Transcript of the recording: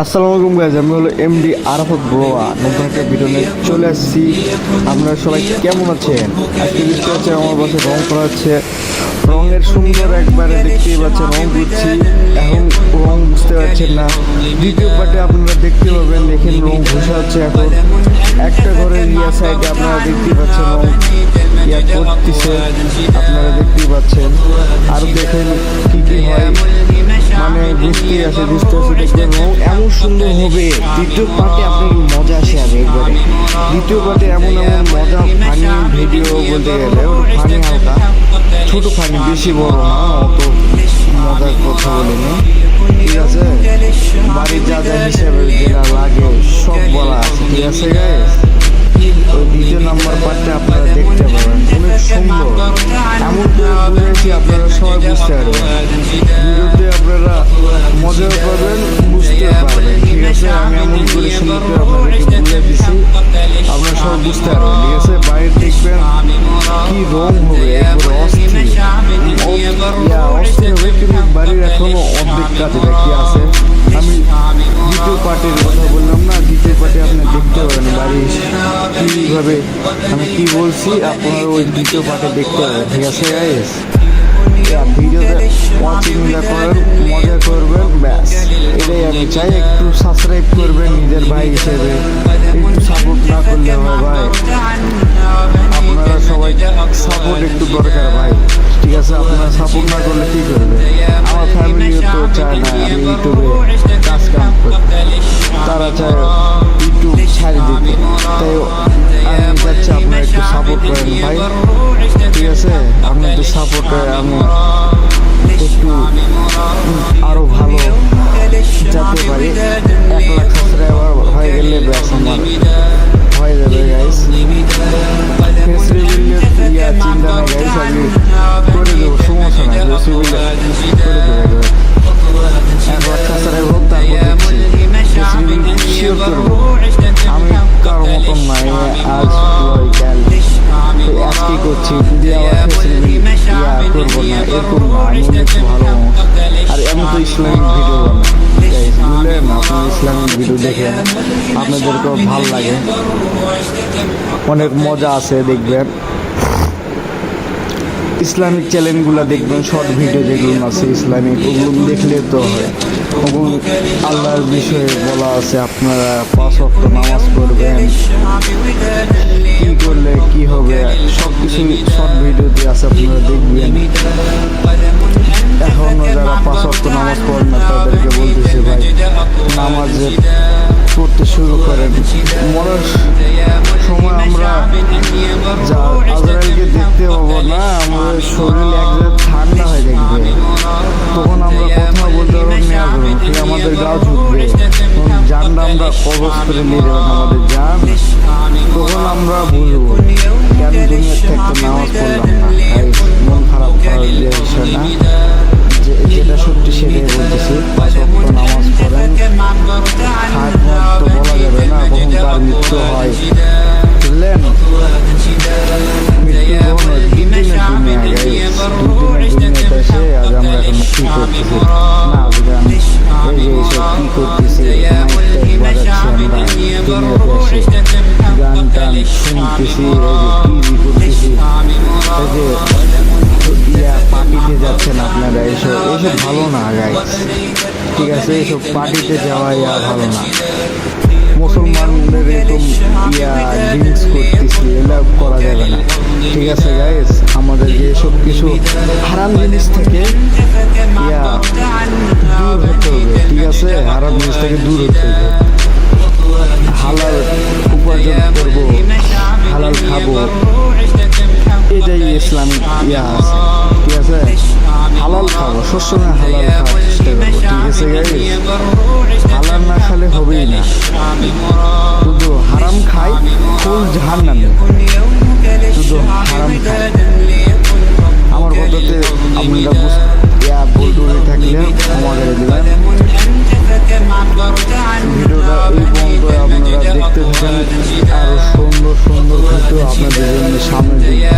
আসসালামু আলাইকুম গাইজ, আমি হলো এমডি আরাফাত ব্রোয়া। নতুন একটা ভিডিও নিয়ে চলে আসছি। আপনারা সবাই কেমন আছেন? আজকে দেখতে হচ্ছে আমার বাসায় রং করা হচ্ছে। রঙের সুন্দর একবারে দেখতেই পাচ্ছেন, রং করছি। এখন রং বুঝতে পারছেন না, দ্বিতীয় পার্টে আপনারা দেখতে পাবেন। দেখেন রং ঘষা হচ্ছে। এখন একটা ঘরের সাইডে আপনারা দেখতেই পাচ্ছেন রং করতেছে, আপনারা দেখতেই পাচ্ছেন। আর দেখেন কি কি হয়, মানে বুঝতে আসে দেখবেন রং এমন সুন্দর হবে। দ্বিতীয় পার্টে আপনার মজা আসে আমি একবারে। দ্বিতীয় পার্টে এমন মজা, ফানি ভিডিও বলতে গেলে ফানি, হালকা ছোট ফানি, বেশি বড় না, অত মজার কথা বলিনি। ঠিক আছে, বাড়ির যা যা হিসেবে যেটা লাগে সব বলা আছে। ঠিক আছে গাইস, ওই দ্বিতীয় নাম্বার পার্টটা আপনারা দেখতে পাবেন, অনেক সুন্দর। এমন করে বুঝেছি আপনারা সবাই বুঝতে পারবেন। ভিডিওতে আপনারা মজা পাবেন, বুঝতে পারবেন। ঠিক আছে, আমি এমন করে সুন্দর করে আপনাদেরকে বুঝে দিচ্ছি, আপনারা সবাই বুঝতে পারবেন। ঠিক আছে, বাইরে দেখবেন কি রং হবে, একবারে অস্থির হবে। কিন্তু বাড়ির এখনো অর্ধেক কাজে বাকি আছে। আমি দ্বিতীয় পার্টের কথা বললাম না, দ্বিতীয় পার্টে আপনি দেখতে পাবেন বাড়ি কীভাবে আমি কি বলছি, আপনারা ওই দ্বিতীয় পার্টে দেখতে পাবেন। ঠিক আছে গাইস, ভিডিওতে ওয়াচিং করেন, মজা করবেন, ব্যাস এটাই আমি চাই। একটু সাবস্ক্রাইব করবেন নিজের ভাই হিসেবে, একটু সাপোর্ট না করলে হয় ভাই। আপনারা সবাই সাপোর্ট একটু দরকার ভাই। ঠিক আছে, আপনারা সাপোর্ট না করলে কী করবে? আমার ফ্যামিলিও তো চায় না আমি ইউটিউবে কাজ কাম করতে, তারা চায় ইউটিউব ছাড়ি দিতে। তাই আমি চাচ্ছি আপনারা একটু সাপোর্ট করেন ভাই। ঠিক আছে, আপনাদের সাপোর্টে আমি একটু আরও ভালো যেতে পারি। 1 লাখ সাবস্ক্রাইবার হয়ে গেলে ব্যাস আমার হয়ে যাবে গাইস। ফেস রিভিলের চিন্তা নেই গাইস, আমি করে দেবো, সমস্যা নাই। ফেস রিভিলে করে দেবো, 1 লাখ সাবস্ক্রাইবার হোক, তারপর দেখছি ফেস রিভিল শিওর করবো। আমি কারোর মতন নাই, আজ কাল আজকে করছি, যদি আবার ফেস রিভিল করবো না এরকম না। আমি অনেক ভালো, আর আমি তো ইসলামিক ভিডিও বানাই, বুঝলেন? আপনি ইসলামিক ভিডিও দেখেন, আপনাদেরকেও ভালো লাগে, অনেক মজা আছে। দেখবেন ইসলামিক চ্যানেলগুলো দেখবেন, শর্ট ভিডিও যেগুলো আছে ইসলামিক, ওগুলো দেখলে তো হয়। ওগুলো আল্লাহর বিষয়ে বলা আছে, আপনারা 5 ওয়াক্ত নামাজ পড়বেন, কী করলে কি হবে, সব কিছু শর্ট ভিডিওতে আছে, আপনারা দেখবেন। এখনও যারা 5 ওয়াক্ত নামাজ পড়েন না তাদেরকে বলতেছে ভাই নামাজ পড়তে শুরু করেন। মরার সময় আমরা যা আজরাইলকে দেখতে পাবো না, আমাদের শরীর এক জায়গায় ঠান্ডা হয়ে দেখবে, তখন আমরা কথা বলতে পারবো না, আমাদের গা ঝুঁকবে, জানটা আমরা কবজ করে নিয়ে যাবেন আমাদের জান। তখন আমরা বুঝবো কেন দুনিয়ার থেকে নামাজ পড়লাম না। তাই মন খারাপ করার বিষয় না, যেটা সত্যি সেটাই বলতেছি। 5 ওয়াক্ত নামাজ পড়েন, হাত তো বলা যাবে না কখন তার মৃত্যু হয়, বুঝলেন? মৃত্যু কখনো দুদিনের দুনিয়া গাইস, দুদিনের দুনিয়াতে এসে আজ আমরা এখন কী করতেছি না বুঝলাম, এই যে এইসব কী করতেছি, বাজাচ্ছি আমরা দুনিয়াতে এসে, গান টান শুনতেছি, এই যে টিভি করতেছি, এই যে পার্টিতে যাচ্ছেন আপনারা, এইসব ভালো না গাইস। ঠিক আছে, এইসব পার্টিতে যাওয়া ভালো না। মুসলমানদের এরকম ড্রিঙ্কস করতেছি, এগুলো করা যাবে না। ঠিক আছে গাইস, আমাদের যে সব কিছু হারাম জিনিস থেকে দূর হতে হবে। ঠিক আছে, হারাম জিনিস থেকে দূর হতে হবে, হালাল উপার্জন করবো, হালাল খাবো, এটাই ইসলামিক আছে। ঠিক আছে, হালাল খাবো, সবসময় হালাল খাওয়ার চেষ্টা করবো। ঠিক আছে গাইস, হালাল না খেলে হবেই না, শুধু হারাম খাই ফুল জাহান্নামে, শুধু হারাম খাই।